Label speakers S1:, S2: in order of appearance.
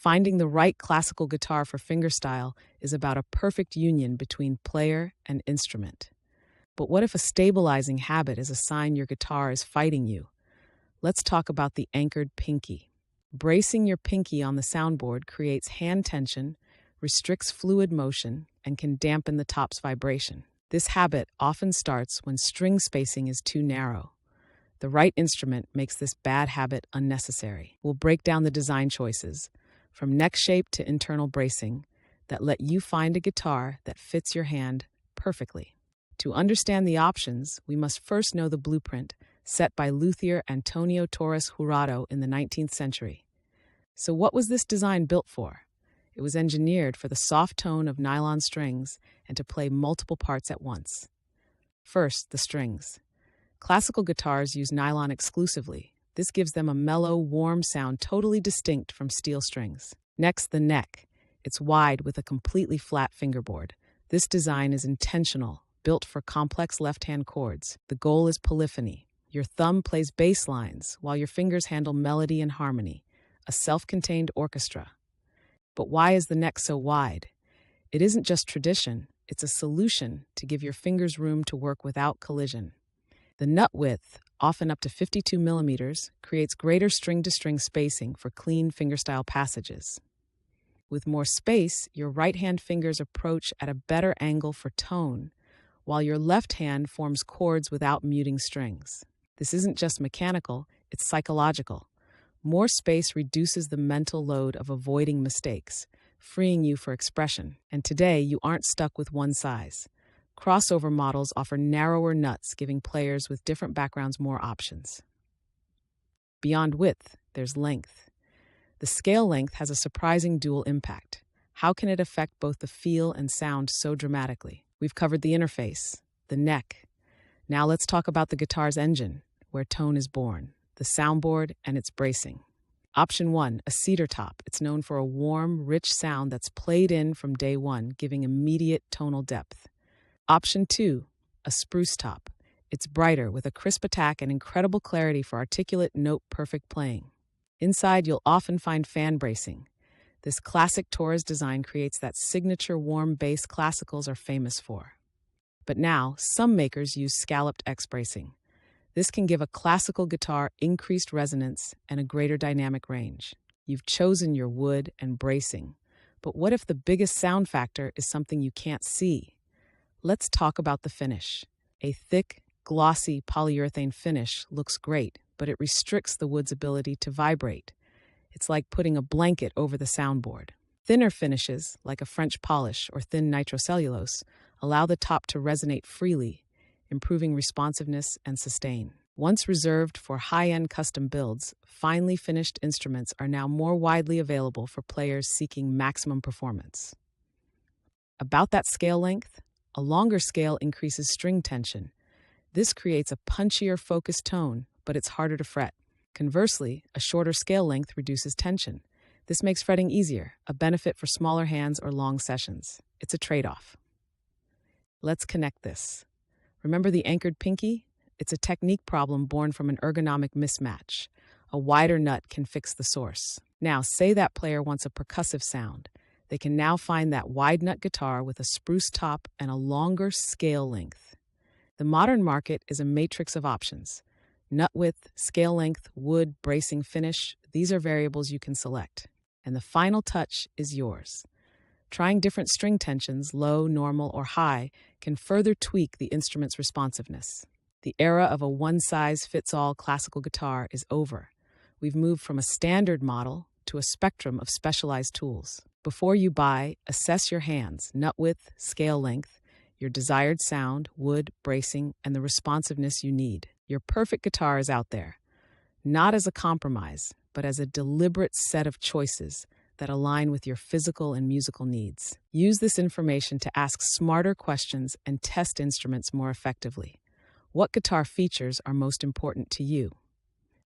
S1: Finding the right classical guitar for fingerstyle is about a perfect union between player and instrument. But what if a stabilizing habit is a sign your guitar is fighting you? Let's talk about the anchored pinky. Bracing your pinky on the soundboard creates hand tension, restricts fluid motion, and can dampen the top's vibration. This habit often starts when string spacing is too narrow. The right instrument makes this bad habit unnecessary. We'll break down the design choices, from neck shape to internal bracing, that let you find a guitar that fits your hand perfectly. To understand the options, we must first know the blueprint set by luthier Antonio Torres Jurado in the 19th century. So what was this design built for? It was engineered for the soft tone of nylon strings and to play multiple parts at once. First, the strings. Classical guitars use nylon exclusively. This gives them a mellow, warm sound totally distinct from steel strings. Next, the neck. It's wide with a completely flat fingerboard. This design is intentional, built for complex left-hand chords. The goal is polyphony. Your thumb plays bass lines, while your fingers handle melody and harmony, a self-contained orchestra. But why is the neck so wide? It isn't just tradition, it's a solution to give your fingers room to work without collision. The nut width, often up to 52 millimeters, creates greater string-to-string spacing for clean fingerstyle passages. With more space, your right-hand fingers approach at a better angle for tone, while your left hand forms chords without muting strings. This isn't just mechanical, it's psychological. More space reduces the mental load of avoiding mistakes, freeing you for expression. And today, you aren't stuck with one size. Crossover models offer narrower nuts, giving players with different backgrounds more options. Beyond width, there's length. The scale length has a surprising dual impact. How can it affect both the feel and sound so dramatically? We've covered the interface, the neck. Now let's talk about the guitar's engine, where tone is born, the soundboard and its bracing. Option 1, a cedar top. It's known for a warm, rich sound that's played in from day one, giving immediate tonal depth. Option 2, a spruce top. It's brighter, with a crisp attack and incredible clarity for articulate, note-perfect playing. Inside, you'll often find fan bracing. This classic Torres design creates that signature warm bass classicals are famous for. But now, some makers use scalloped X bracing. This can give a classical guitar increased resonance and a greater dynamic range. You've chosen your wood and bracing. But what if the biggest sound factor is something you can't see? Let's talk about the finish. A thick, glossy polyurethane finish looks great, but it restricts the wood's ability to vibrate. It's like putting a blanket over the soundboard. Thinner finishes, like a French polish or thin nitrocellulose, allow the top to resonate freely, improving responsiveness and sustain. Once reserved for high-end custom builds, finely finished instruments are now more widely available for players seeking maximum performance. About that scale length, a longer scale increases string tension. This creates a punchier, focused tone, but it's harder to fret. Conversely, a shorter scale length reduces tension. This makes fretting easier, a benefit for smaller hands or long sessions. It's a trade-off. Let's connect this. Remember the anchored pinky? It's a technique problem born from an ergonomic mismatch. A wider nut can fix the source. Now, say that player wants a percussive sound. They can now find that wide nut guitar with a spruce top and a longer scale length. The modern market is a matrix of options. Nut width, scale length, wood, bracing, finish, these are variables you can select. And the final touch is yours. Trying different string tensions, low, normal, or high, can further tweak the instrument's responsiveness. The era of a one-size-fits-all classical guitar is over. We've moved from a standard model to a spectrum of specialized tools. Before you buy, assess your hands, nut width, scale length, your desired sound, wood, bracing, and the responsiveness you need. Your perfect guitar is out there, not as a compromise, but as a deliberate set of choices that align with your physical and musical needs. Use this information to ask smarter questions and test instruments more effectively. What guitar features are most important to you?